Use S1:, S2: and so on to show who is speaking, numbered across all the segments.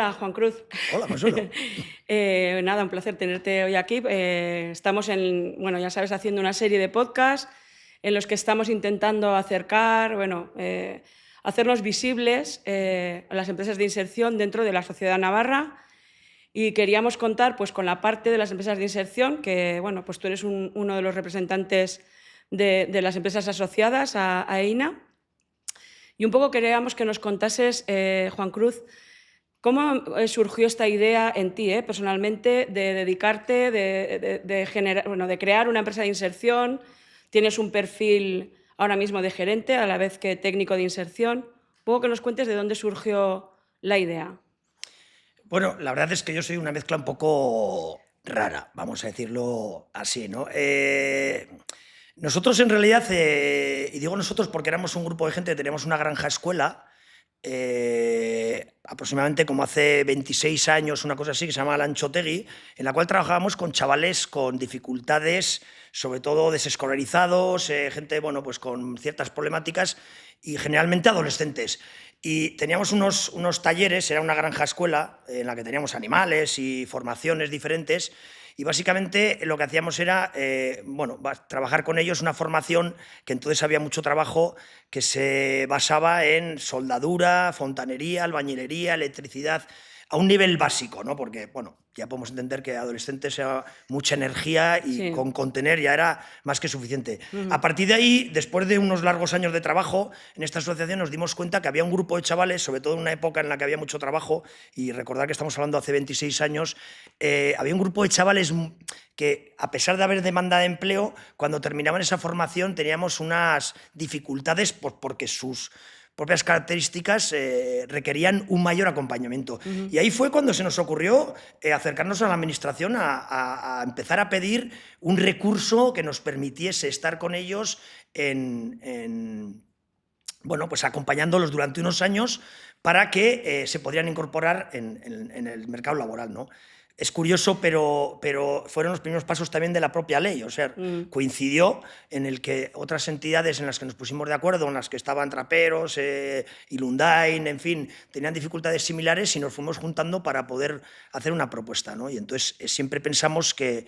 S1: Hola, Juan Cruz.
S2: Hola, Consuelo.
S1: Nada, un placer tenerte hoy aquí. Estamos bueno, ya sabes, haciendo una serie de podcasts en los que estamos intentando acercar, hacernos visibles a las empresas de inserción dentro de la sociedad navarra. Y queríamos contar pues, con la parte de las empresas de inserción, que bueno, pues tú eres uno de los representantes de las empresas asociadas a EINA. Y un poco queríamos que nos contases, Juan Cruz, ¿cómo surgió esta idea en ti, personalmente, de dedicarte, de crear una empresa de inserción? Tienes un perfil ahora mismo de gerente, a la vez que técnico de inserción. Un poco que nos cuentes de dónde surgió la idea.
S2: Bueno, la verdad es que yo soy una mezcla un poco rara, vamos a decirlo así, ¿no? Nosotros en realidad, y digo nosotros porque éramos un grupo de gente que teníamos una granja escuela, aproximadamente como hace 26 años, una cosa así, que se llama Lanchotegui, en la cual trabajábamos con chavales con dificultades, sobre todo desescolarizados, gente bueno, pues con ciertas problemáticas y generalmente adolescentes. Y teníamos unos talleres, era una granja escuela en la que teníamos animales y formaciones diferentes. Y básicamente lo que hacíamos era trabajar con ellos una formación que entonces había mucho trabajo que se basaba en soldadura, fontanería, albañilería, electricidad, a un nivel básico, ¿no? Porque, bueno, ya podemos entender que adolescentes sea mucha energía y
S1: Sí.
S2: con contener ya era más que suficiente. A partir de ahí, después de unos largos años de trabajo en esta asociación, nos dimos cuenta que había un grupo de chavales, sobre todo en una época en la que había mucho trabajo, y recordar que estamos hablando hace 26 años, había un grupo de chavales que, a pesar de haber demanda de empleo, cuando terminaban esa formación teníamos unas dificultades porque sus propias características requerían un mayor acompañamiento. Y ahí fue cuando se nos ocurrió acercarnos a la administración a empezar a pedir un recurso que nos permitiese estar con ellos bueno, pues acompañándolos durante unos años para que se podrían incorporar en el mercado laboral, ¿no? Es curioso, pero fueron los primeros pasos también de la propia ley. O sea, coincidió en el que otras entidades en las que nos pusimos de acuerdo, en las que estaban Traperos, Ilundain, en fin, tenían dificultades similares y nos fuimos juntando para poder hacer una propuesta, ¿no? Y entonces siempre pensamos que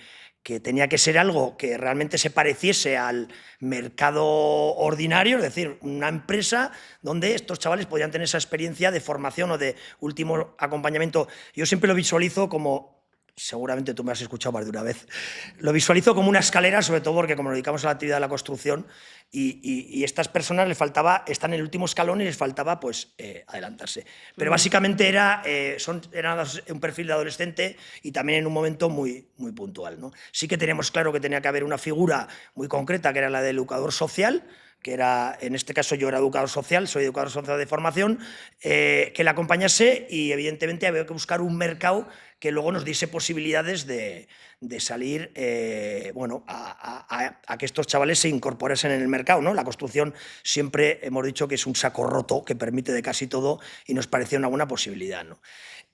S2: tenía que ser algo que realmente se pareciese al mercado ordinario, es decir, una empresa donde estos chavales podían tener esa experiencia de formación o de último acompañamiento. Yo siempre lo visualizo como, seguramente tú me has escuchado más de una vez, lo visualizo como una escalera, sobre todo porque como nos dedicamos a la actividad de la construcción y estas personas están en el último escalón y les faltaba pues adelantarse. Pero básicamente era un perfil de adolescente y también en un momento muy, muy puntual, ¿no? Sí que teníamos claro que tenía que haber una figura muy concreta, que era la del educador social, que era, en este caso yo era educador social, soy educador social de formación, que la acompañase y evidentemente había que buscar un mercado que luego nos diese posibilidades de salir a que estos chavales se incorporasen en el mercado, ¿no? La construcción siempre hemos dicho que es un saco roto que permite de casi todo y nos parecía una buena posibilidad, ¿no?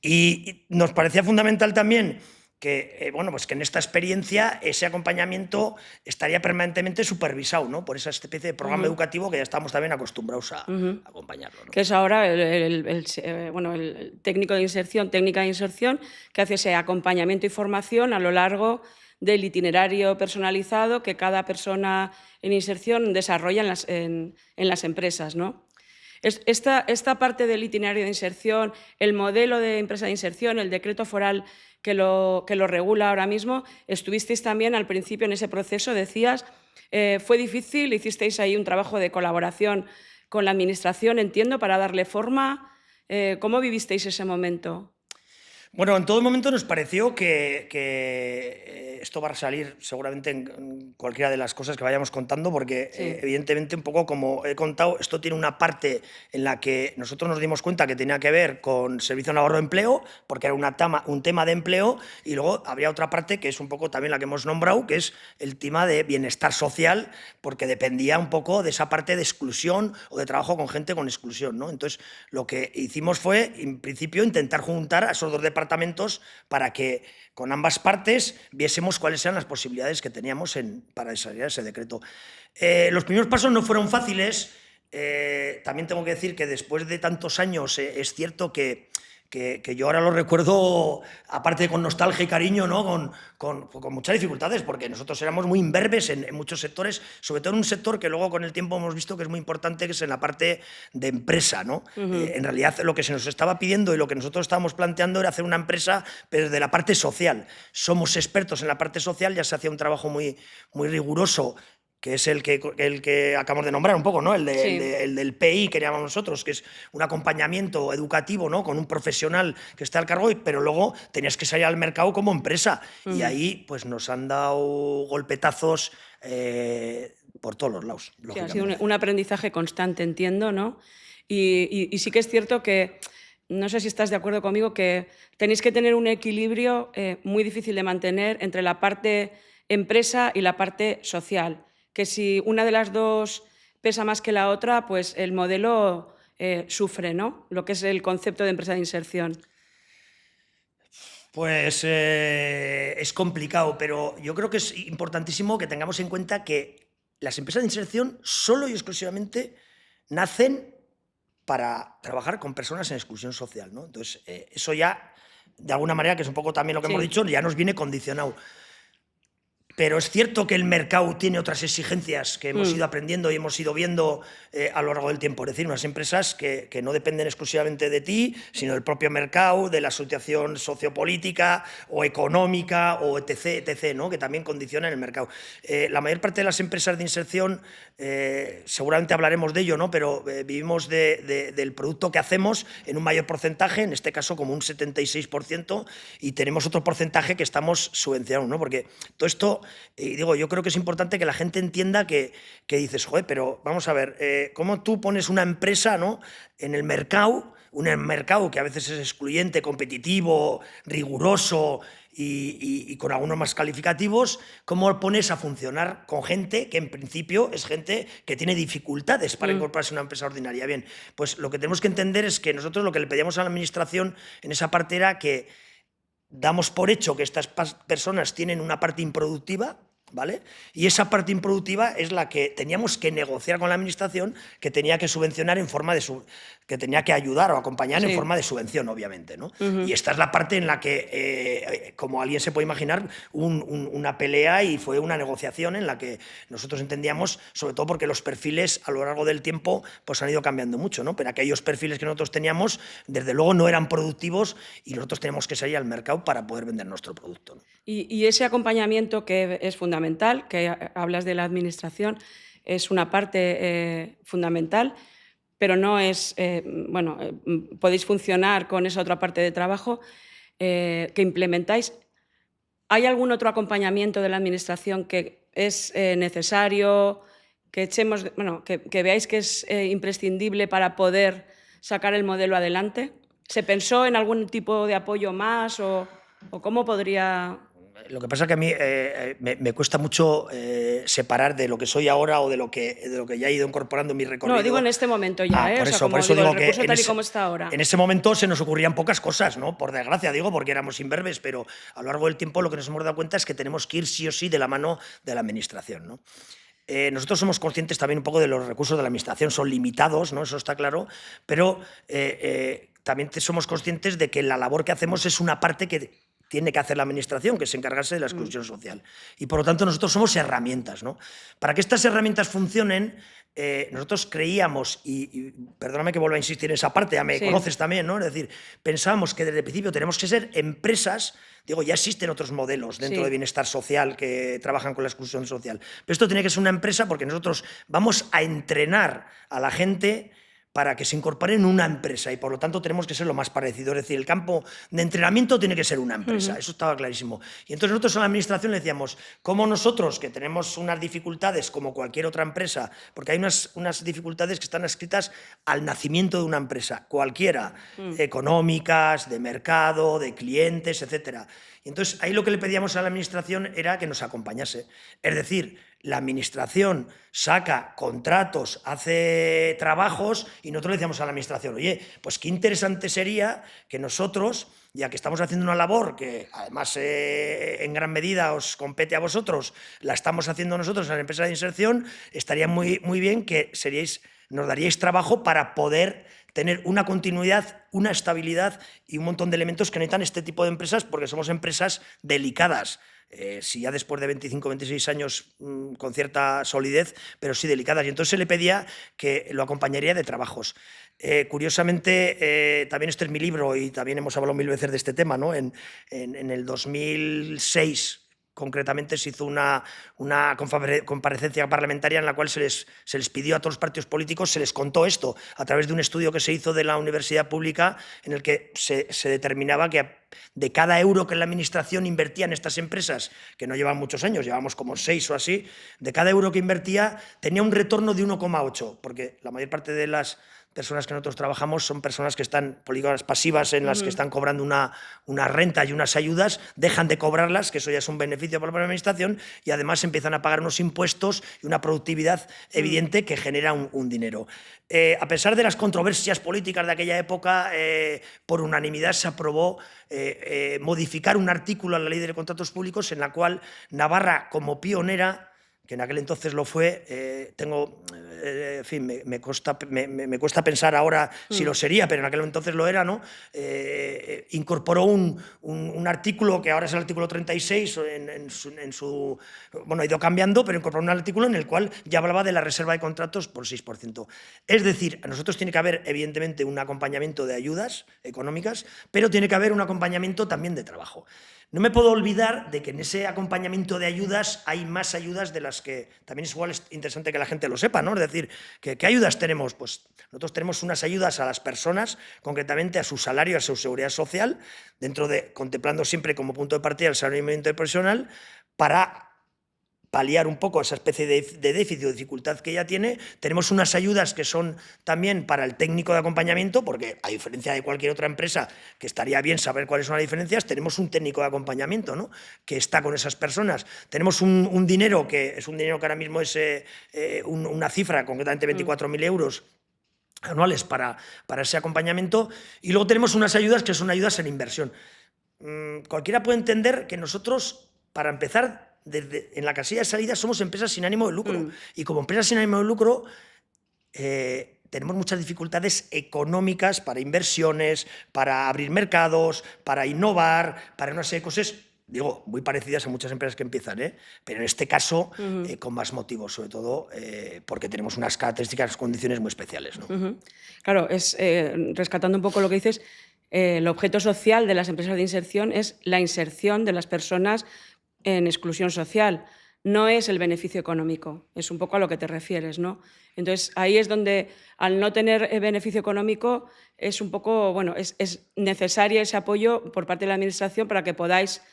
S2: Y nos parecía fundamental también que, pues que en esta experiencia ese acompañamiento estaría permanentemente supervisado, ¿no? Por esa especie de programa educativo que ya estamos también acostumbrados a acompañarlo, ¿no?
S1: Que es ahora el técnico de inserción, técnica de inserción, que hace ese acompañamiento y formación a lo largo del itinerario personalizado que cada persona en inserción desarrolla en las empresas, ¿no? Esta parte del itinerario de inserción, el modelo de empresa de inserción, el decreto foral que lo regula ahora mismo, estuvisteis también al principio en ese proceso, decías, fue difícil, hicisteis ahí un trabajo de colaboración con la Administración, entiendo, para darle forma. ¿Cómo vivisteis ese momento?
S2: Bueno, en todo momento nos pareció que esto va a salir seguramente en cualquiera de las cosas que vayamos contando, porque
S1: Sí.
S2: evidentemente, un poco como he contado, esto tiene una parte en la que nosotros nos dimos cuenta que tenía que ver con Servicio Navarro de Empleo, porque era un tema de empleo, y luego habría otra parte que es un poco también la que hemos nombrado, que es el tema de bienestar social, porque dependía un poco de esa parte de exclusión o de trabajo con gente con exclusión, ¿no? Entonces, lo que hicimos fue, en principio, intentar juntar a esos dos departamentos para que con ambas partes viésemos cuáles eran las posibilidades que teníamos para desarrollar ese decreto. Los primeros pasos no fueron fáciles. También tengo que decir que después de tantos años es cierto que que yo ahora lo recuerdo, aparte con nostalgia y cariño, ¿no? con muchas dificultades, porque nosotros éramos muy imberbes en muchos sectores, sobre todo en un sector que luego con el tiempo hemos visto que es muy importante, que es en la parte de empresa, ¿no? En realidad lo que se nos estaba pidiendo y lo que nosotros estábamos planteando era hacer una empresa, pero desde la parte social. Somos expertos en la parte social, ya se hacía un trabajo muy riguroso, que es el que acabamos de nombrar un poco, ¿no? El del PI que llamamos nosotros, que es un acompañamiento educativo, ¿no? Con un profesional que está al cargo, pero luego tenías que salir al mercado como empresa. Y ahí pues nos han dado golpetazos por todos los lados.
S1: Sí, ha sido un aprendizaje constante, entiendo, ¿no? Y sí que es cierto que, no sé si estás de acuerdo conmigo, que tenéis que tener un equilibrio muy difícil de mantener entre la parte empresa y la parte social. Que si una de las dos pesa más que la otra, pues el modelo sufre, ¿no? Lo que es el concepto de empresa de inserción.
S2: Pues es complicado, pero yo creo que es importantísimo que tengamos en cuenta que las empresas de inserción solo y exclusivamente nacen para trabajar con personas en exclusión social, ¿no? Entonces, eso ya, de alguna manera, que es un poco también lo que hemos dicho, ya nos viene condicionado. Pero es cierto que el mercado tiene otras exigencias que hemos ido aprendiendo y hemos ido viendo a lo largo del tiempo. Es decir, unas empresas que no dependen exclusivamente de ti, sino del propio mercado, de la situación sociopolítica o económica o etc., etc., ¿no? Que también condicionan el mercado. La mayor parte de las empresas de inserción, seguramente hablaremos de ello, ¿no? Pero vivimos del producto que hacemos en un mayor porcentaje, en este caso como un 76%, y tenemos otro porcentaje que estamos subvencionando, ¿no? Porque todo esto... Y digo, yo creo que es importante que la gente entienda que dices, joder, pero vamos a ver, ¿cómo tú pones una empresa, ¿no? en el mercado, un mercado que a veces es excluyente, competitivo, riguroso y con algunos más calificativos, cómo pones a funcionar con gente que en principio es gente que tiene dificultades para incorporarse a una empresa ordinaria? Bien, pues lo que tenemos que entender es que nosotros lo que le pedíamos a la administración en esa parte era que damos por hecho que estas personas tienen una parte improductiva, ¿vale? Y esa parte improductiva es la que teníamos que negociar con la administración, que tenía que subvencionar en forma de que tenía que ayudar o acompañar en forma de subvención, obviamente, ¿no? Y esta es la parte en la que, como alguien se puede imaginar, una pelea y fue una negociación en la que nosotros entendíamos, sobre todo porque los perfiles a lo largo del tiempo pues han ido cambiando mucho, ¿no? Pero aquellos perfiles que nosotros teníamos, desde luego no eran productivos y nosotros teníamos que salir al mercado para poder vender nuestro producto, ¿no?
S1: Y ese acompañamiento que es fundamental, que hablas de la administración, es una parte fundamental, pero no es, podéis funcionar con esa otra parte de trabajo que implementáis. ¿Hay algún otro acompañamiento de la administración que es necesario, que veáis que es imprescindible para poder sacar el modelo adelante? ¿Se pensó en algún tipo de apoyo más o cómo podría...?
S2: Lo que pasa es que a mí me cuesta mucho separar de lo que soy ahora o de lo que ya he ido incorporando en mi recorrido.
S1: No, digo en este momento ya,
S2: por eso digo
S1: el recurso tal y como está ahora.
S2: En ese momento se nos ocurrían pocas cosas, ¿no? Por desgracia, digo, porque éramos imberbes, pero a lo largo del tiempo lo que nos hemos dado cuenta es que tenemos que ir sí o sí de la mano de la administración, ¿no? Nosotros somos conscientes también un poco de los recursos de la administración, son limitados, ¿no? Eso está claro, pero también somos conscientes de que la labor que hacemos es una parte que tiene que hacer la administración, que es encargarse de la exclusión social. Y por lo tanto nosotros somos herramientas, ¿no? Para que estas herramientas funcionen, nosotros creíamos, y perdóname que vuelva a insistir en esa parte, ya me conoces también, ¿no? Es decir, pensábamos que desde el principio tenemos que ser empresas, digo, ya existen otros modelos dentro de bienestar social que trabajan con la exclusión social, pero esto tiene que ser una empresa porque nosotros vamos a entrenar a la gente para que se incorpore en una empresa y por lo tanto tenemos que ser lo más parecido. Es decir, el campo de entrenamiento tiene que ser una empresa, eso estaba clarísimo. Y entonces nosotros a la administración le decíamos, como nosotros, que tenemos unas dificultades como cualquier otra empresa, porque hay unas dificultades que están escritas al nacimiento de una empresa, cualquiera, económicas, de mercado, de clientes, etc. Y entonces ahí lo que le pedíamos a la administración era que nos acompañase. Es decir, la administración saca contratos, hace trabajos y nosotros le decíamos a la administración, oye, pues qué interesante sería que nosotros, ya que estamos haciendo una labor que además en gran medida os compete a vosotros, la estamos haciendo nosotros en la empresa de inserción, estaría muy bien que seríais nos daríais trabajo para poder tener una continuidad, una estabilidad y un montón de elementos que necesitan este tipo de empresas, porque somos empresas delicadas. Si ya después de 25, 26 años con cierta solidez, pero sí delicadas. Y entonces se le pedía que lo acompañaría de trabajos. Curiosamente, también este es mi libro y también hemos hablado 1000 veces de este tema, ¿no? En el 2006, concretamente, se hizo una comparecencia parlamentaria en la cual se les pidió a todos los partidos políticos, se les contó esto a través de un estudio que se hizo de la universidad pública en el que se determinaba que de cada euro que la administración invertía en estas empresas, que no llevan muchos años, llevamos como 6 o así, de cada euro que invertía tenía un retorno de 1,8, porque la mayor parte de las personas que nosotros trabajamos son personas que están políticas pasivas en las que están cobrando una renta y unas ayudas, dejan de cobrarlas, que eso ya es un beneficio para la administración, y además empiezan a pagar unos impuestos y una productividad evidente que genera un dinero. A pesar de las controversias políticas de aquella época, por unanimidad se aprobó modificar un artículo a la Ley de Contratos Públicos en la cual Navarra, como pionera, que en aquel entonces lo fue, en fin, me cuesta pensar ahora si lo sería, pero en aquel entonces lo era, ¿no? Incorporó un artículo que ahora es el artículo 36, bueno, ha ido cambiando, pero incorporó un artículo en el cual ya hablaba de la reserva de contratos por 6%. Es decir, a nosotros tiene que haber, evidentemente, un acompañamiento de ayudas económicas, pero tiene que haber un acompañamiento también de trabajo. No me puedo olvidar de que en ese acompañamiento de ayudas hay más ayudas de las que también es igual interesante que la gente lo sepa, ¿no? Es decir, ¿qué ayudas tenemos? Pues nosotros tenemos unas ayudas a las personas, concretamente a su salario, a su seguridad social, contemplando siempre como punto de partida el salario mínimo interprofesional, para paliar un poco esa especie de déficit o dificultad que ella tiene. Tenemos unas ayudas que son también para el técnico de acompañamiento, porque a diferencia de cualquier otra empresa, que estaría bien saber cuáles son las diferencias, tenemos un técnico de acompañamiento, ¿no? Que está con esas personas. Tenemos un dinero que es un dinero que ahora mismo es una cifra, concretamente 24.000 euros, anuales para ese acompañamiento, y luego tenemos unas ayudas que son ayudas en inversión. Cualquiera puede entender que nosotros, para empezar, en la casilla de salida somos empresas sin ánimo de lucro, y como empresas sin ánimo de lucro tenemos muchas dificultades económicas para inversiones, para abrir mercados, para innovar, para una serie de cosas, digo, muy parecidas a muchas empresas que empiezan, pero en este caso con más motivos, sobre todo porque tenemos unas características, unas condiciones muy especiales, ¿no?
S1: Claro, rescatando un poco lo que dices, el objeto social de las empresas de inserción es la inserción de las personas en exclusión social, no es el beneficio económico, es un poco a lo que te refieres, ¿no? Entonces, ahí es donde, al no tener beneficio económico, es un poco, bueno, es necesario ese apoyo por parte de la Administración para que podáis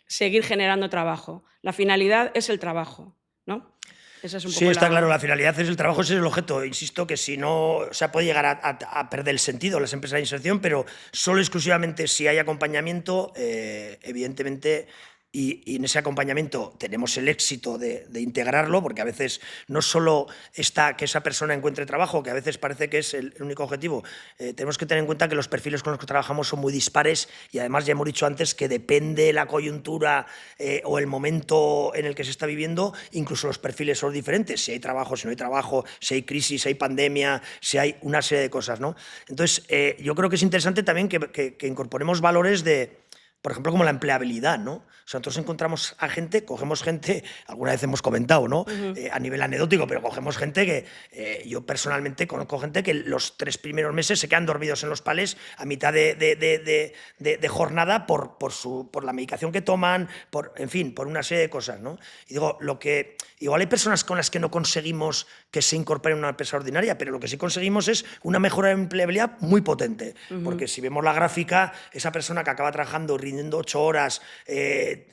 S1: seguir generando trabajo. La finalidad es el trabajo, ¿no? Esa es un poco
S2: sí, está claro, la finalidad es el trabajo, ese es el objeto. Insisto que si no, o sea, puede llegar a perder el sentido las empresas de inserción, pero solo exclusivamente si hay acompañamiento, evidentemente. Y en ese acompañamiento tenemos el éxito de integrarlo, porque a veces no solo está que esa persona encuentre trabajo, que a veces parece que es el único objetivo. Tenemos que tener en cuenta que los perfiles con los que trabajamos son muy dispares, y además ya hemos dicho antes que depende la coyuntura o el momento en el que se está viviendo, incluso los perfiles son diferentes. Si hay trabajo, si no hay trabajo, si hay crisis, si hay pandemia, si hay una serie de cosas, ¿no? Entonces, yo creo que es interesante también que incorporemos valores por ejemplo, como la empleabilidad, ¿no? O sea, nosotros encontramos a gente, cogemos gente, alguna vez hemos comentado, ¿no? A nivel anecdótico, pero cogemos gente que yo personalmente conozco gente que los 3 primeros meses se quedan dormidos en los palés a mitad de jornada por la medicación que toman, en fin, por una serie de cosas, ¿no? Y digo, igual hay personas con las que no conseguimos que se incorporen a una empresa ordinaria, pero lo que sí conseguimos es una mejora de empleabilidad muy potente, porque si vemos la gráfica, esa persona que acaba trabajando, rindiendo 8 horas,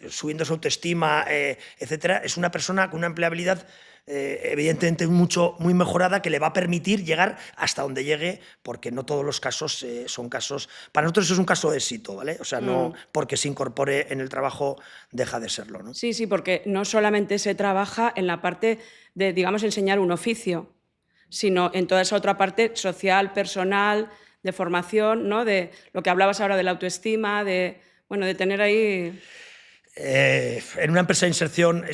S2: subiendo su autoestima, etcétera, es una persona con una empleabilidad evidentemente muy mejorada, que le va a permitir llegar hasta donde llegue, porque no todos los casos son casos. Para nosotros eso es un caso de éxito, ¿vale? O sea, no porque se incorpore en el trabajo deja de serlo, ¿no?
S1: Sí, porque no solamente se trabaja en la parte de, digamos, enseñar un oficio, sino en toda esa otra parte social, personal, de formación, ¿no? De lo que hablabas ahora de la autoestima, de tener ahí...
S2: En una empresa de inserción,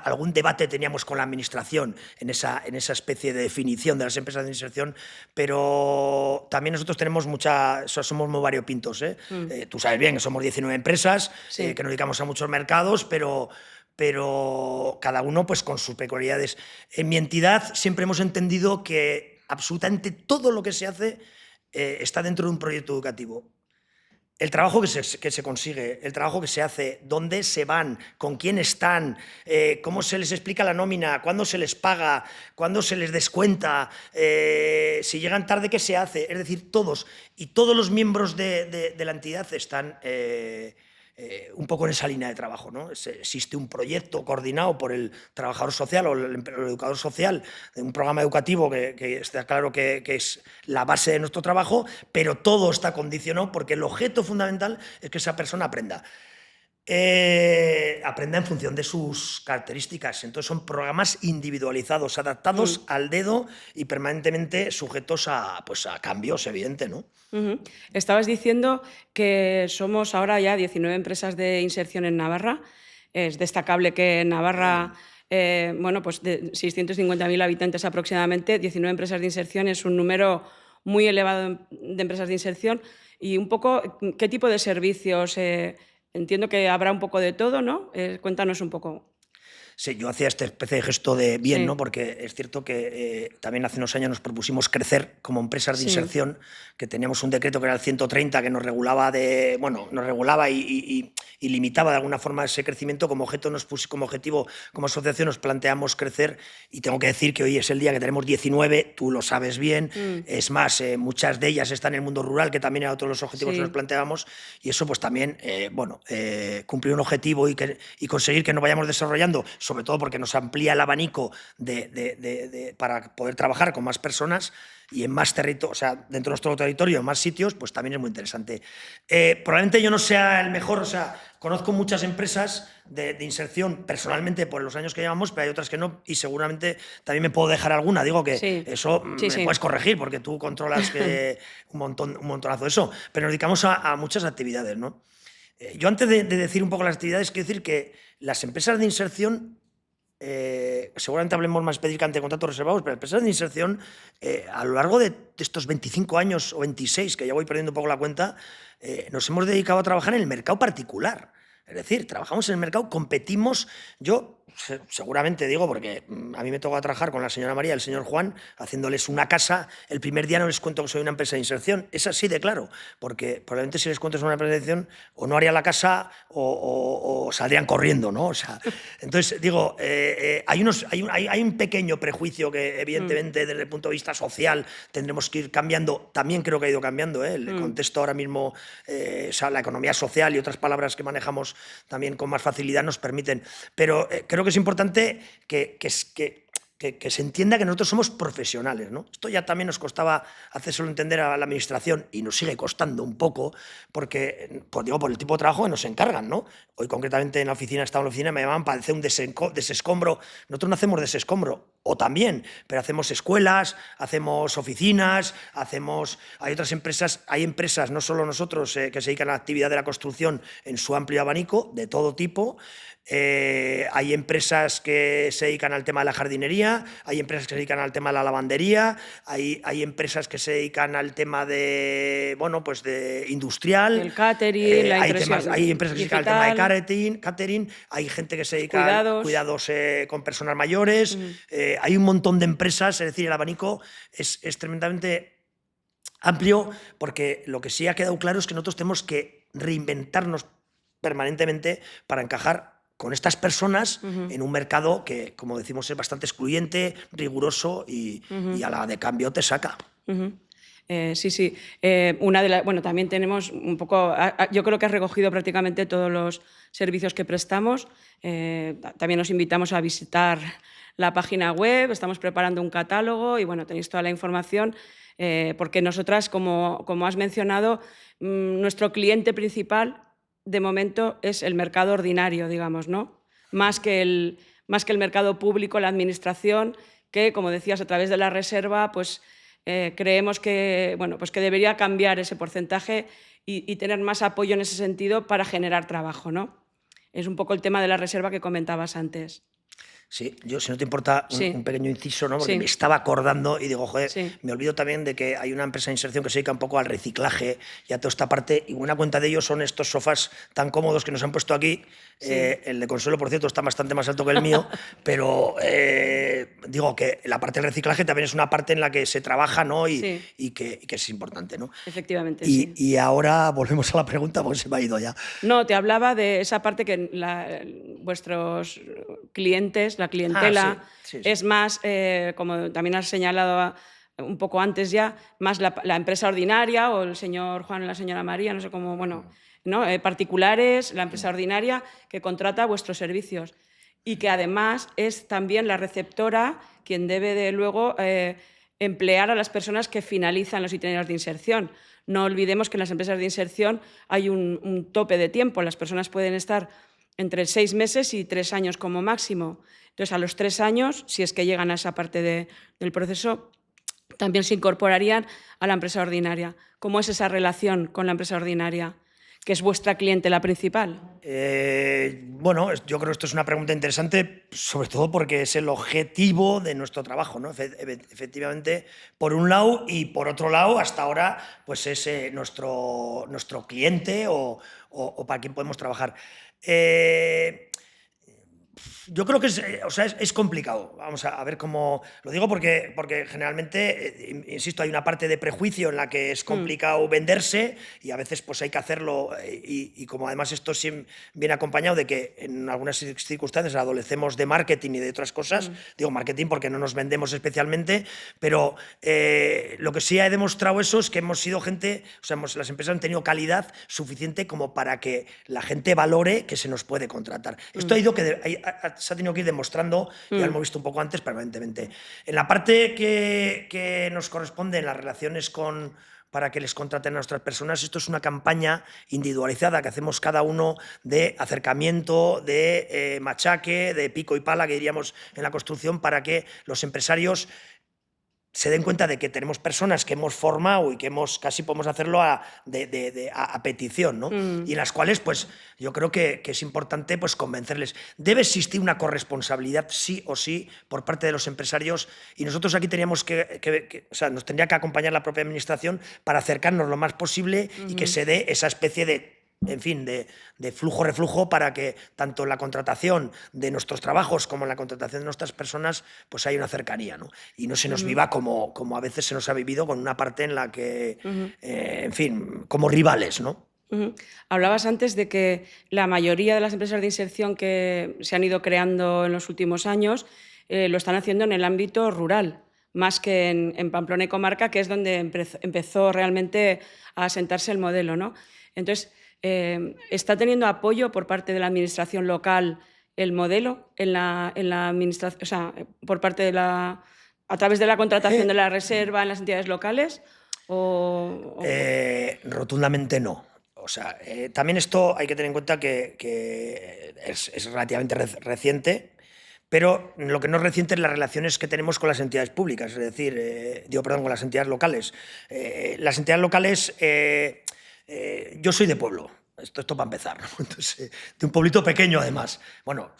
S2: algún debate teníamos con la administración en esa especie de definición de las empresas de inserción, pero también nosotros somos muy variopintos. Tú sabes bien que somos 19 empresas,
S1: Sí.
S2: que nos dedicamos a muchos mercados, pero cada uno pues, con sus peculiaridades. En mi entidad siempre hemos entendido que absolutamente todo lo que se hace está dentro de un proyecto educativo. El trabajo que se consigue, el trabajo que se hace, dónde se van, con quién están, cómo se les explica la nómina, cuándo se les paga, cuándo se les descuenta, si llegan tarde, qué se hace. Es decir, todos los miembros de la entidad están un poco en esa línea de trabajo, ¿no? Existe un proyecto coordinado por el trabajador social o el educador social, un programa educativo que está claro que es la base de nuestro trabajo, pero todo está condicionado porque el objeto fundamental es que esa persona aprenda. Aprenda en función de sus características. Entonces son programas individualizados, adaptados al dedo y permanentemente sujetos a cambios, evidente, ¿no?
S1: Estabas diciendo que somos ahora ya 19 empresas de inserción en Navarra. Es destacable que en Navarra, bueno, pues de 650.000 habitantes aproximadamente, 19 empresas de inserción es un número muy elevado de empresas de inserción. Y un poco, ¿qué tipo de servicios? Entiendo que habrá un poco de todo, ¿no? Cuéntanos un poco.
S2: Sí, yo hacía esta especie de gesto de bien,
S1: Sí.
S2: ¿no? Porque es cierto que también hace unos años nos propusimos crecer como empresas de
S1: Sí.
S2: inserción, que teníamos un decreto que era el 130 que nos regulaba y limitaba de alguna forma ese crecimiento. Como objetivo, como asociación nos planteamos crecer, y tengo que decir que hoy es el día que tenemos 19, tú lo sabes bien. Es más, muchas de ellas están en el mundo rural, que también era otro de los objetivos
S1: Sí.
S2: que nos planteábamos, y eso pues también, cumplir un objetivo y conseguir que nos vayamos desarrollando, sobre todo porque nos amplía el abanico para poder trabajar con más personas y en más territorio, o sea, dentro de nuestro territorio, en más sitios, pues también es muy interesante. Probablemente yo no sea el mejor, o sea, conozco muchas empresas de inserción personalmente por los años que llevamos, pero hay otras que no, y seguramente también me puedo dejar alguna. Digo que
S1: Sí.
S2: eso
S1: Sí,
S2: me
S1: sí.
S2: puedes corregir, porque tú controlas un montonazo de eso, pero nos dedicamos a muchas actividades, ¿no? Yo antes de decir un poco las actividades, quiero decir que las empresas de inserción, seguramente hablemos más específicamente de contratos reservados, pero las empresas de inserción, a lo largo de estos 25 años o 26, que ya voy perdiendo un poco la cuenta, nos hemos dedicado a trabajar en el mercado particular. Es decir, trabajamos en el mercado, competimos. Yo seguramente digo, porque a mí me toca trabajar con la señora María y el señor Juan, haciéndoles una casa. El primer día no les cuento que soy una empresa de inserción. Es así de claro, porque probablemente si les cuento que soy una empresa de inserción, o no haría la casa o saldrían corriendo, ¿no? O sea, entonces, digo, hay un pequeño prejuicio que, evidentemente, desde el punto de vista social tendremos que ir cambiando. También creo que ha ido cambiando, ¿eh? El contexto ahora mismo, o sea, la economía social y otras palabras que manejamos también con más facilidad nos permiten. Pero creo que es importante que se entienda que nosotros somos profesionales, ¿no? Esto ya también nos costaba hacérselo entender a la administración y nos sigue costando un poco porque, pues digo, por el tipo de trabajo que nos encargan, ¿no? Hoy concretamente en la oficina, estaba en la oficina, me llamaban para hacer un desescombro. Nosotros no hacemos desescombro, o también, pero hacemos escuelas, hacemos oficinas, hay otras empresas, no solo nosotros, que se dedican a la actividad de la construcción en su amplio abanico, de todo tipo. Hay empresas que se dedican al tema de la jardinería, hay empresas que se dedican al tema de la lavandería, hay empresas que se dedican al tema de, bueno, pues de industrial.
S1: El catering, la impresión
S2: hay empresas que se dedican al tema de catering, hay gente que se dedica a cuidados con personas mayores, hay un montón de empresas, es decir, el abanico es tremendamente amplio, porque lo que sí ha quedado claro es que nosotros tenemos que reinventarnos permanentemente para encajar con estas personas en un mercado que, como decimos, es bastante excluyente, riguroso y a la de cambio te saca.
S1: Sí, sí. Bueno, también tenemos un poco, yo creo que has recogido prácticamente todos los servicios que prestamos. También os invitamos a visitar la página web, estamos preparando un catálogo y bueno, tenéis toda la información, porque nosotras, como has mencionado, nuestro cliente principal de momento es el mercado ordinario, digamos, ¿no? Más que el mercado público, la administración, que, como decías, a través de la reserva, pues creemos que, bueno, pues que debería cambiar ese porcentaje y tener más apoyo en ese sentido para generar trabajo, ¿no? Es un poco el tema de la reserva que comentabas antes.
S2: Sí, yo, si no te importa,
S1: Sí.
S2: un pequeño inciso, ¿no? Porque
S1: Sí.
S2: me estaba acordando y digo, joder,
S1: Sí.
S2: me olvido también de que hay una empresa de inserción que se dedica un poco al reciclaje y a toda esta parte, y buena cuenta de ellos son estos sofás tan cómodos que nos han puesto aquí.
S1: Sí.
S2: El de Consuelo, por cierto, está bastante más alto que el mío, pero digo que la parte del reciclaje también es una parte en la que se trabaja, ¿no?
S1: Sí.
S2: Y que es importante, ¿no?
S1: Efectivamente, sí.
S2: Y ahora volvemos a la pregunta porque se me ha ido ya.
S1: No, te hablaba de esa parte que vuestros clientes, la clientela,
S2: sí.
S1: es más, como también has señalado un poco antes ya, más la empresa ordinaria o el señor Juan o la señora María, no sé cómo, bueno, ¿no? Particulares, la empresa ordinaria que contrata vuestros servicios y que además es también la receptora quien debe de luego emplear a las personas que finalizan los itinerarios de inserción. No olvidemos que en las empresas de inserción hay un tope de tiempo. Las personas pueden estar entre 6 meses y 3 años como máximo. Entonces, a los 3 años, si es que llegan a esa parte del proceso, también se incorporarían a la empresa ordinaria. ¿Cómo es esa relación con la empresa ordinaria, que es vuestra clientela principal?
S2: Bueno, yo creo que esto es una pregunta interesante, sobre todo porque es el objetivo de nuestro trabajo, ¿no? Efectivamente, por un lado, y por otro lado, hasta ahora, pues es nuestro cliente o para quien podemos trabajar. Yo creo que es complicado. Vamos a ver cómo... Lo digo porque generalmente, insisto, hay una parte de prejuicio en la que es complicado venderse y a veces pues hay que hacerlo y como además esto viene acompañado de que en algunas circunstancias adolecemos de marketing y de otras cosas. Digo marketing porque no nos vendemos especialmente, pero lo que sí he demostrado eso es que hemos sido gente, o sea, las empresas han tenido calidad suficiente como para que la gente valore que se nos puede contratar. Esto ha ido se ha tenido que ir demostrando, ya lo hemos visto un poco antes, permanentemente. En la parte que nos corresponde en las relaciones para que les contraten a nuestras personas, esto es una campaña individualizada que hacemos cada uno de acercamiento, de machaque, de pico y pala, que diríamos en la construcción, para que los empresarios se den cuenta de que tenemos personas que hemos formado y que casi podemos hacerlo a petición, ¿no? Y en las cuales, pues, yo creo que es importante pues, convencerles. Debe existir una corresponsabilidad, sí o sí, por parte de los empresarios, y nosotros aquí teníamos o sea, nos tendría que acompañar la propia administración para acercarnos lo más posible y que se dé esa especie en fin, de flujo-reflujo para que tanto en la contratación de nuestros trabajos como en la contratación de nuestras personas pues haya una cercanía, ¿no? Y no se nos viva como a veces se nos ha vivido con una parte en la que, en fin, como rivales, ¿no?
S1: Hablabas antes de que la mayoría de las empresas de inserción que se han ido creando en los últimos años lo están haciendo en el ámbito rural, más que en Pamplona y comarca, que es donde empezó realmente a asentarse el modelo, ¿no? Entonces, ¿está teniendo apoyo por parte de la administración local el modelo en la administración, o sea, por parte de a través de la contratación de la reserva en las entidades locales?
S2: Rotundamente no. O sea, también esto hay que tener en cuenta que es relativamente reciente, pero lo que no es reciente es las relaciones que tenemos con las entidades públicas, es decir, con las entidades locales. Las entidades locales, yo soy de pueblo. Esto para empezar, ¿no? Entonces, de un pueblito pequeño, además. Bueno,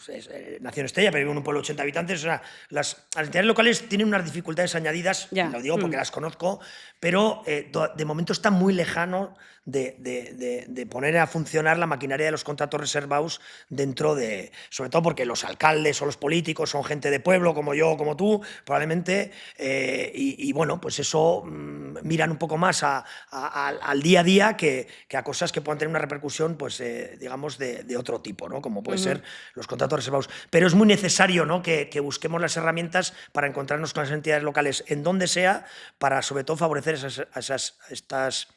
S2: nació en Estella, pero vivo en un pueblo de 80 habitantes. O sea, las entidades locales tienen unas dificultades añadidas, lo digo porque las conozco, pero de momento está muy lejano de poner a funcionar la maquinaria de los contratos reservados dentro de... Sobre todo porque los alcaldes o los políticos son gente de pueblo, como yo, como tú, probablemente, y bueno, pues eso miran un poco más al día a día que a cosas que puedan tener una repercusión, pues, digamos, de otro tipo, ¿no? Como puede ser los contratos reservados. Pero es muy necesario, ¿no? que busquemos las herramientas para encontrarnos con las entidades locales en donde sea, para sobre todo favorecer estas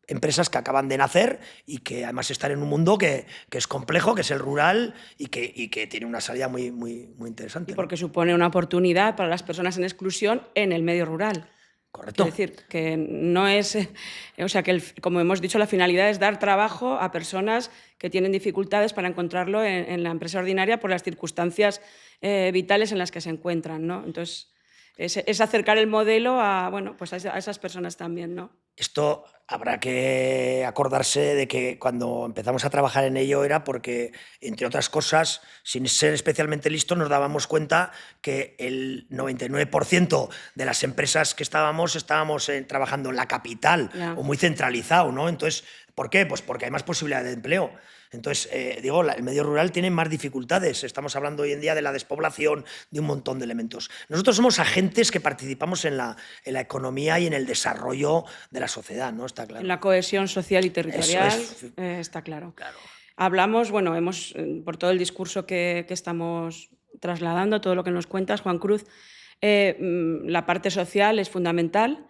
S2: empresas que acaban de nacer y que además están en un mundo que es complejo, que es el rural y que tiene una salida muy interesante.
S1: Y porque supone una oportunidad para las personas en exclusión en el medio rural.
S2: Correcto.
S1: Es decir, que no es... O sea, que como hemos dicho, la finalidad es dar trabajo a personas que tienen dificultades para encontrarlo en la empresa ordinaria por las circunstancias vitales en las que se encuentran, ¿no? Entonces, es acercar el modelo a, bueno, pues a esas personas también, ¿no?
S2: Esto habrá que acordarse de que cuando empezamos a trabajar en ello era porque, entre otras cosas, sin ser especialmente listos, nos dábamos cuenta que el 99% de las empresas que estábamos trabajando en la capital o muy centralizado, ¿no? Entonces, ¿por qué? Pues porque hay más posibilidad de empleo. Entonces, el medio rural tiene más dificultades. Estamos hablando hoy en día de la despoblación, de un montón de elementos. Nosotros somos agentes que participamos en la economía y en el desarrollo de la sociedad, ¿no? Está claro.
S1: En la cohesión social y territorial, está claro. Hablamos, bueno, por todo el discurso que estamos trasladando, todo lo que nos cuentas, Juan Cruz, la parte social es fundamental.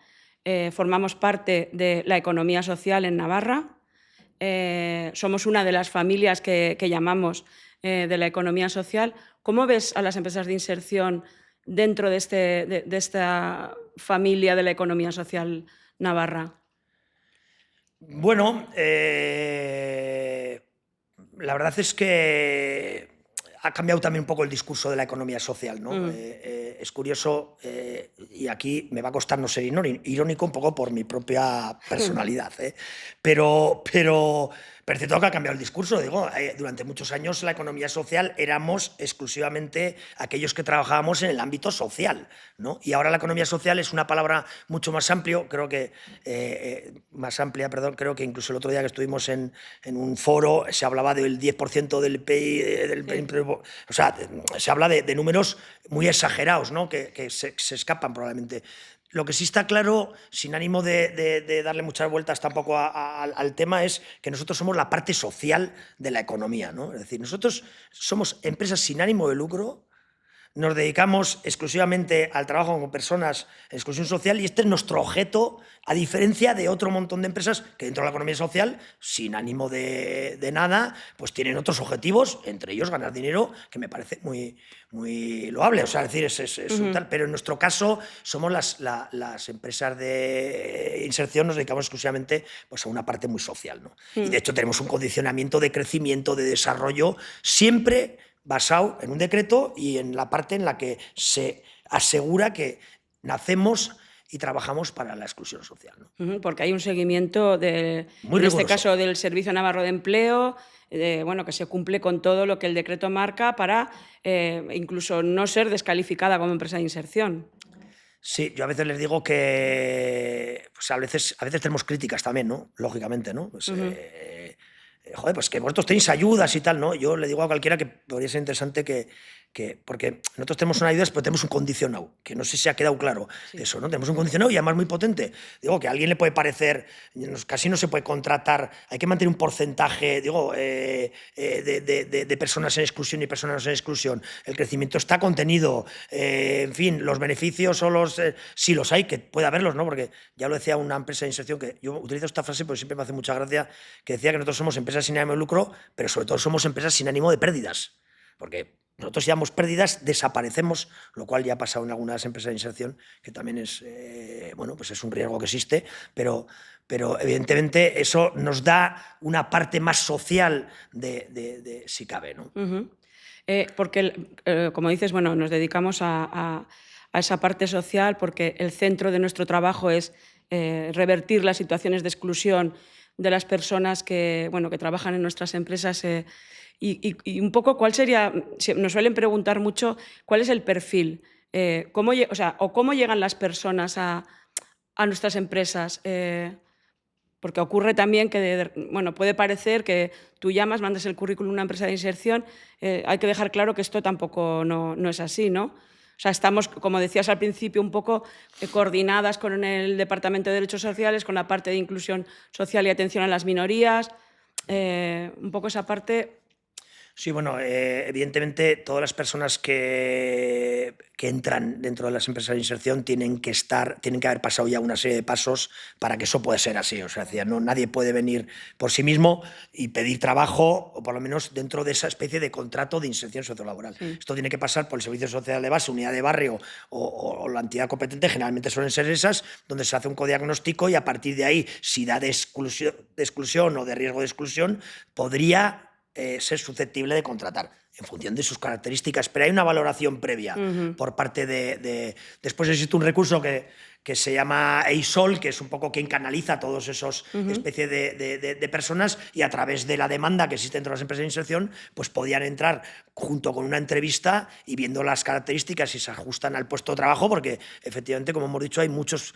S1: Formamos parte de la economía social en Navarra. Somos una de las familias que llamamos de la economía social. ¿Cómo ves a las empresas de inserción dentro de esta familia de la economía social navarra?
S2: Bueno, la verdad es que ha cambiado también un poco el discurso de la economía social, ¿no? Es curioso, y aquí me va a costar no ser irónico un poco por mi propia personalidad, pero es cierto que ha cambiado el discurso. Digo, durante muchos años la economía social éramos exclusivamente aquellos que trabajábamos en el ámbito social, ¿no? Y ahora la economía social es una palabra mucho más amplia, creo que incluso el otro día que estuvimos en un foro se hablaba del 10% del PIB, o sea, se habla de números muy exagerados, ¿no? que se escapan probablemente. Lo que sí está claro, sin ánimo de darle muchas vueltas tampoco al tema, es que nosotros somos la parte social de la economía, ¿no? Es decir, nosotros somos empresas sin ánimo de lucro, nos dedicamos exclusivamente al trabajo con personas en exclusión social y este es nuestro objeto, a diferencia de otro montón de empresas que dentro de la economía social, sin ánimo de nada, pues tienen otros objetivos, entre ellos ganar dinero, que me parece muy, muy loable. O sea, es decir, es un tal, pero en nuestro caso somos las empresas de inserción, nos dedicamos exclusivamente pues, a una parte muy social, ¿no? Y de hecho tenemos un condicionamiento de crecimiento, de desarrollo, siempre basado en un decreto y en la parte en la que se asegura que nacemos y trabajamos para la exclusión social, ¿no?
S1: Porque hay un seguimiento, en este caso, del Servicio Navarro de Empleo, bueno, que se cumple con todo lo que el decreto marca para incluso no ser descalificada como empresa de inserción.
S2: Sí, yo a veces les digo que pues a veces tenemos críticas también, ¿no? Lógicamente, ¿no? Pues, joder, pues que vosotros tenéis ayudas y tal, ¿no? Yo le digo a cualquiera que podría ser interesante porque nosotros tenemos una ayuda, pero tenemos un condicionado, que no sé si ha quedado claro eso, ¿no? Tenemos un condicionado y además muy potente. Digo, que a alguien le puede parecer, casi no se puede contratar, hay que mantener un porcentaje, digo, de personas en exclusión y personas en exclusión. El crecimiento está contenido, en fin, los beneficios o sí los hay, que puede haberlos, ¿no? Porque ya lo decía una empresa de inserción, que yo utilizo esta frase porque siempre me hace mucha gracia, que decía que nosotros somos empresas sin ánimo de lucro, pero sobre todo somos empresas sin ánimo de pérdidas. Porque nosotros si damos pérdidas, desaparecemos, lo cual ya ha pasado en algunas empresas de inserción, que también es, bueno, pues es un riesgo que existe, pero evidentemente eso nos da una parte más social de si cabe, ¿no?
S1: Porque, como dices, bueno, nos dedicamos a esa parte social porque el centro de nuestro trabajo es revertir las situaciones de exclusión de las personas que, bueno, que trabajan en nuestras empresas. Y un poco, ¿cuál sería? Nos suelen preguntar mucho cuál es el perfil, cómo llegan las personas a nuestras empresas. Porque ocurre también que, bueno, puede parecer que tú llamas, mandas el currículum a una empresa de inserción, hay que dejar claro que esto tampoco no es así, ¿no? O sea, estamos, como decías al principio, un poco coordinadas con el Departamento de Derechos Sociales, con la parte de inclusión social y atención a las minorías, un poco esa parte.
S2: Sí, bueno, evidentemente todas las personas que entran dentro de las empresas de inserción tienen que haber pasado ya una serie de pasos para que eso pueda ser así. O sea, nadie puede venir por sí mismo y pedir trabajo, o por lo menos dentro de esa especie de contrato de inserción sociolaboral. Sí. Esto tiene que pasar por el Servicio Social de Base, unidad de barrio o la entidad competente, generalmente suelen ser esas, donde se hace un codiagnóstico y a partir de ahí, si da de exclusión o de riesgo de exclusión, podría ser susceptible de contratar. en función de sus características, pero hay una valoración previa por parte de... Después existe un recurso que se llama EISOL, que es un poco quien canaliza todos esos especie de personas, y a través de la demanda que existe dentro de las empresas de inserción, pues podían entrar junto con una entrevista y viendo las características si se ajustan al puesto de trabajo, porque efectivamente, como hemos dicho, hay muchas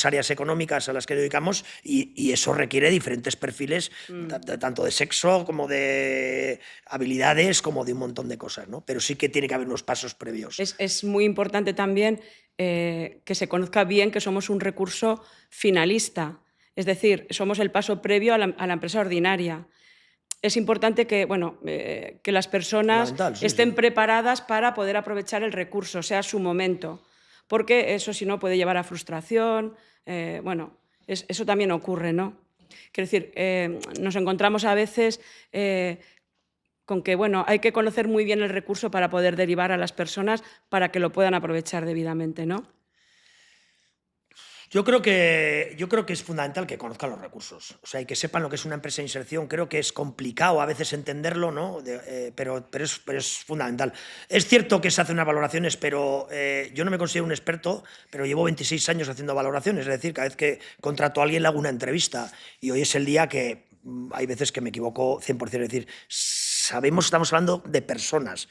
S2: áreas económicas a las que dedicamos y eso requiere diferentes perfiles, tanto de sexo como de habilidades, como de un montón de cosas, ¿no? Pero sí que tiene que haber unos pasos previos.
S1: Es muy importante también que se conozca bien que somos un recurso finalista, es decir, somos el paso previo a la empresa ordinaria. Es importante que, bueno, que las personas estén preparadas para poder aprovechar el recurso, sea su momento, porque eso si no puede llevar a frustración, bueno, eso también ocurre, ¿no? Quiero decir, nos encontramos a veces con que, bueno, hay que conocer muy bien el recurso para poder derivar a las personas para que lo puedan aprovechar debidamente, ¿no?
S2: Yo creo que es fundamental que conozcan los recursos, o sea, y que sepan lo que es una empresa de inserción. Creo que es complicado a veces entenderlo, ¿no? Pero es fundamental. Es cierto que se hacen unas valoraciones, pero yo no me considero un experto, pero llevo 26 años haciendo valoraciones, es decir, cada vez que contrato a alguien le hago una entrevista, y hoy es el día que hay veces que me equivoco 100%, es decir, estamos hablando de personas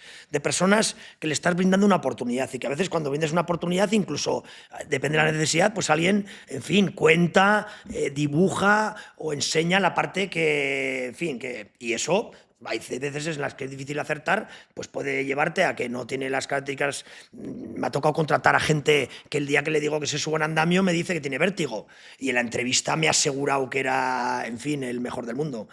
S2: que le estás brindando una oportunidad, y que a veces cuando brindes una oportunidad, incluso depende de la necesidad, pues alguien, en fin, cuenta, dibuja o enseña la parte que, en fin, y eso... Hay veces en las que es difícil acertar, pues puede llevarte a que no tiene las características. Me ha tocado contratar a gente que el día que le digo que se suba en andamio me dice que tiene vértigo, y en la entrevista me ha asegurado que era, en fin, el mejor del mundo.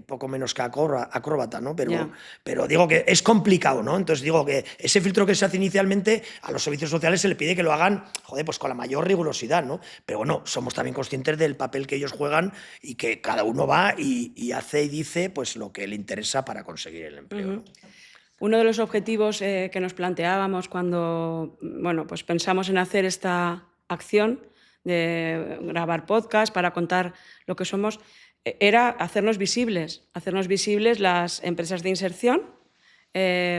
S2: Poco menos que acróbata, ¿no? Pero digo que es complicado, ¿no? Entonces digo que ese filtro que se hace inicialmente, a los servicios sociales se le pide que lo hagan, joder, pues con la mayor rigurosidad, ¿no? Pero bueno, somos también conscientes del papel que ellos juegan, y que cada uno va y hace y dice pues lo que le interesa para conseguir el empleo, ¿no?
S1: Uno de los objetivos que nos planteábamos cuando, bueno, pues pensamos en hacer esta acción de grabar podcast para contar lo que somos, era hacernos visibles las empresas de inserción,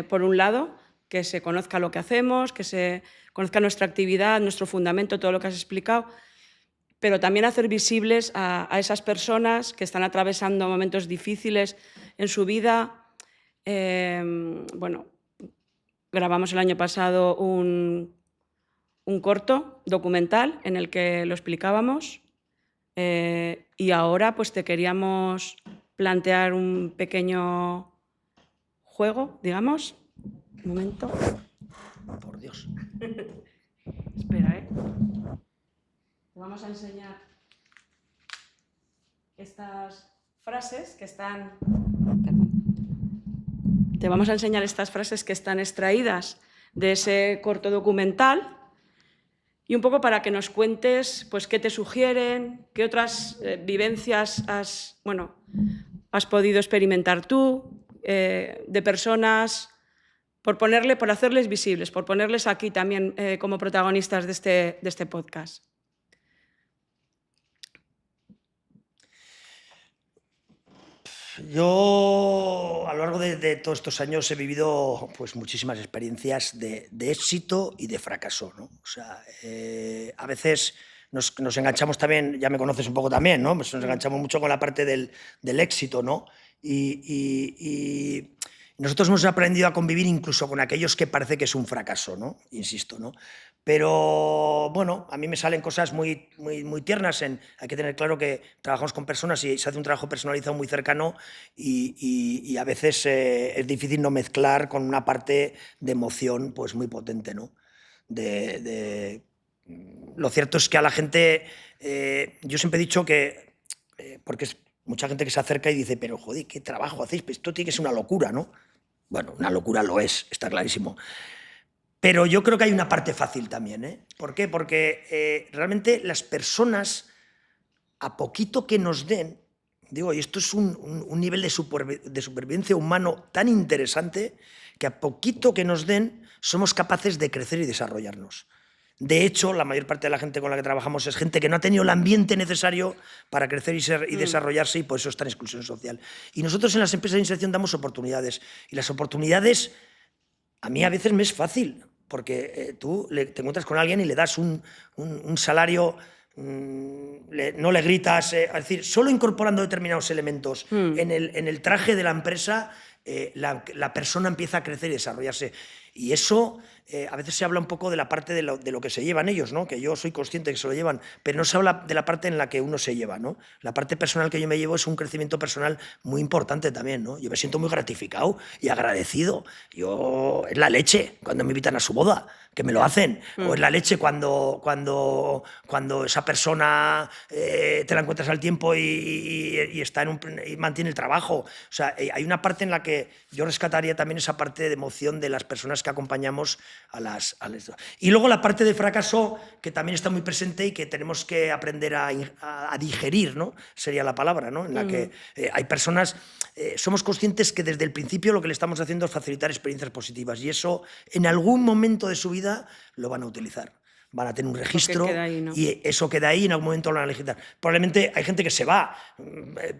S1: por un lado, que se conozca lo que hacemos, que se conozca nuestra actividad, nuestro fundamento, todo lo que has explicado, pero también hacer visibles a esas personas que están atravesando momentos difíciles en su vida. Bueno, grabamos el año pasado un corto documental en el que lo explicábamos, y ahora pues te queríamos plantear un pequeño juego, digamos. Un momento.
S2: Por Dios.
S1: Espera, Te vamos a enseñar estas frases que están... Perdón. Te vamos a enseñar estas frases que están extraídas de ese corto documental, y un poco para que nos cuentes pues, qué te sugieren, qué otras vivencias has podido experimentar tú, de personas, por hacerles visibles, por ponerles aquí también como protagonistas de este podcast.
S2: Yo, a lo largo de todos estos años, he vivido pues, muchísimas experiencias de éxito y de fracaso, ¿no? O sea, a veces nos enganchamos también, ya me conoces un poco también, ¿no? Pues nos enganchamos mucho con la parte del éxito, ¿no? Y nosotros hemos aprendido a convivir incluso con aquellos que parece que es un fracaso, ¿no? Insisto, ¿no? Pero, bueno, a mí me salen cosas muy tiernas. Hay que tener claro que trabajamos con personas y se hace un trabajo personalizado muy cercano, y a veces es difícil no mezclar con una parte de emoción pues muy potente, ¿no? Lo cierto es que a la gente, yo siempre he dicho que, porque es mucha gente que se acerca y dice, pero joder, ¿qué trabajo hacéis? Pues esto tiene que ser una locura, ¿no? Bueno, una locura lo es, está clarísimo. Pero yo creo que hay una parte fácil también, ¿eh? ¿Por qué? Porque realmente las personas, a poquito que nos den, digo, y esto es un nivel de supervivencia humano tan interesante, que a poquito que nos den somos capaces de crecer y desarrollarnos. De hecho, la mayor parte de la gente con la que trabajamos es gente que no ha tenido el ambiente necesario para crecer y desarrollarse, y por eso está en exclusión social. Y nosotros en las empresas de inserción damos oportunidades. Y las oportunidades, a mí a veces me es fácil, porque tú te encuentras con alguien y le das un salario, no le gritas, es decir, solo incorporando determinados elementos en el traje de la empresa, la persona empieza a crecer y desarrollarse. Y eso, a veces se habla un poco de la parte de lo que se llevan ellos, ¿no? Que yo soy consciente que se lo llevan, pero no se habla de la parte en la que uno se lleva, ¿no? La parte personal que yo me llevo es un crecimiento personal muy importante también, ¿no? Yo me siento muy gratificado y agradecido. Es la leche cuando me invitan a su boda, que me lo hacen. O es la leche cuando esa persona te la encuentras al tiempo y está y mantiene el trabajo. O sea, hay una parte en la que yo rescataría también esa parte de emoción de las personas que acompañamos y luego la parte de fracaso, que también está muy presente y que tenemos que aprender a digerir, ¿no? Sería la palabra, ¿no? En la que hay personas, somos conscientes que desde el principio lo que le estamos haciendo es facilitar experiencias positivas, y eso en algún momento de su vida lo van a utilizar. Van a tener un registro
S1: ahí, ¿no?
S2: y eso queda ahí y en algún momento lo van a legislar. Probablemente hay gente que se va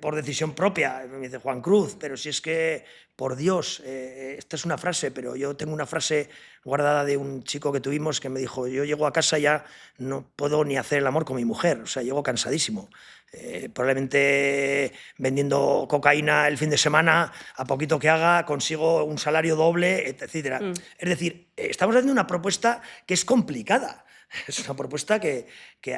S2: por decisión propia, me dice Juan Cruz, pero si es que, por Dios, esta es una frase, pero yo tengo una frase guardada de un chico que tuvimos que me dijo: yo llego a casa y ya no puedo ni hacer el amor con mi mujer, o sea, llego cansadísimo. Probablemente vendiendo cocaína el fin de semana, a poquito que haga, consigo un salario doble, etc. Es decir, estamos haciendo una propuesta que es complicada. Es una propuesta que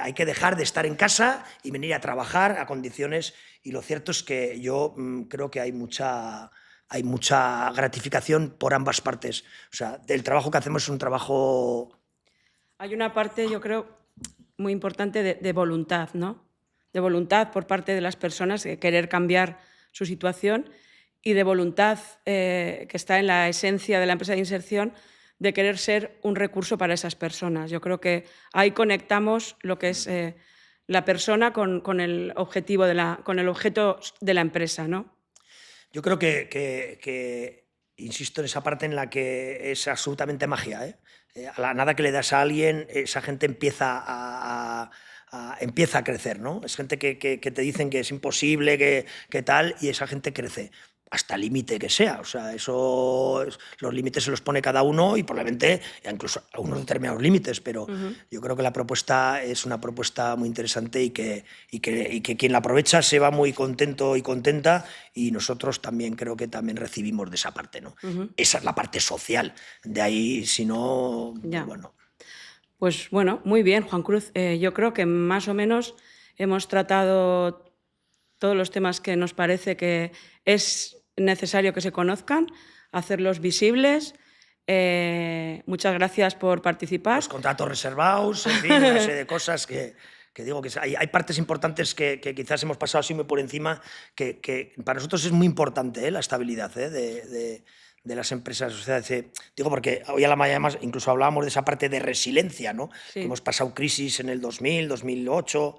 S2: hay que dejar de estar en casa y venir a trabajar a condiciones, y lo cierto es que yo creo que hay mucha gratificación por ambas partes. O sea, el trabajo que hacemos es un trabajo...
S1: Hay una parte, yo creo, muy importante de voluntad, ¿no? De voluntad por parte de las personas de querer cambiar su situación, y de voluntad que está en la esencia de la empresa de inserción, de querer ser un recurso para esas personas. Yo creo que ahí conectamos lo que es la persona con el objetivo con el objeto de la empresa, ¿no?
S2: Yo creo que insisto en esa parte en la que es absolutamente magia, ¿eh? A la nada que le das a alguien, esa gente empieza a crecer, ¿no? Es gente que te dicen que es imposible, que tal, y esa gente crece hasta el límite que sea. O sea, los límites se los pone cada uno, y probablemente incluso a unos determinados límites, pero yo creo que la propuesta es una propuesta muy interesante y que quien la aprovecha se va muy contento y contenta, y nosotros también creo que también recibimos de esa parte, ¿no? Esa es la parte social. De ahí, si no, bueno...
S1: Pues bueno, muy bien, Juan Cruz. Yo creo que más o menos hemos tratado todos los temas que nos parece que es necesario que se conozcan, hacerlos visibles. Muchas gracias por participar.
S2: Los contratos reservados, en fin, una serie de cosas que digo que hay partes importantes que quizás hemos pasado así muy por encima, que para nosotros es muy importante, la estabilidad de las empresas. O sea, digo porque hoy a la mañana incluso hablábamos de esa parte de resiliencia, ¿no?
S1: Sí.
S2: Que hemos pasado crisis en el 2000, 2008...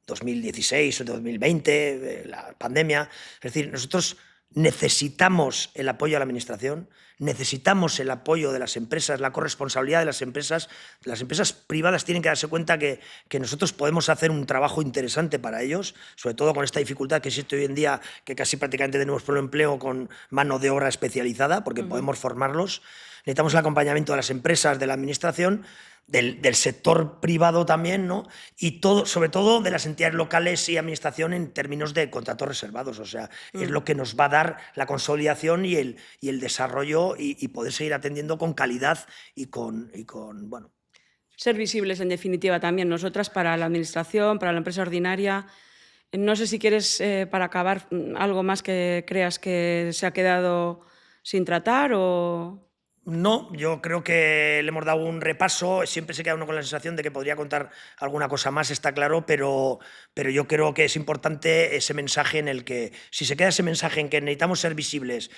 S2: 2016 o 2020, la pandemia. Es decir, nosotros necesitamos el apoyo de la administración, necesitamos el apoyo de las empresas, la corresponsabilidad de las empresas. Las empresas privadas tienen que darse cuenta que nosotros podemos hacer un trabajo interesante para ellos, sobre todo con esta dificultad que existe hoy en día, que casi prácticamente tenemos pleno empleo con mano de obra especializada, porque podemos formarlos. Necesitamos el acompañamiento de las empresas, de la administración, del sector privado también, ¿no? Y sobre todo de las entidades locales y administración en términos de contratos reservados. O sea, es lo que nos va a dar la consolidación y el desarrollo, y poder seguir atendiendo con calidad y con bueno.
S1: Ser visibles, en definitiva, también nosotras, para la administración, para la empresa ordinaria. No sé si quieres, para acabar, algo más que creas que se ha quedado sin tratar o...
S2: No, yo creo que le hemos dado un repaso. Siempre se queda uno con la sensación de que podría contar alguna cosa más, está claro, pero yo creo que es importante ese mensaje en el que, si se queda ese mensaje en que necesitamos ser visibles,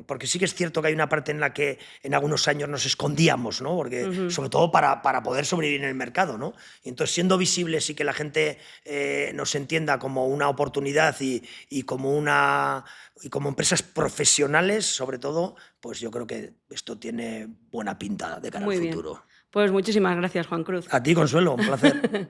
S2: porque sí que es cierto que hay una parte en la que en algunos años nos escondíamos, ¿no? Porque, sobre todo para poder sobrevivir en el mercado, ¿no? Y entonces, siendo visibles y que la gente nos entienda como una oportunidad y como empresas profesionales, sobre todo, pues yo creo que esto tiene buena pinta de cara
S1: Muy
S2: al
S1: bien.
S2: futuro.
S1: Pues muchísimas gracias, Juan Cruz.
S2: A ti, Consuelo, un placer.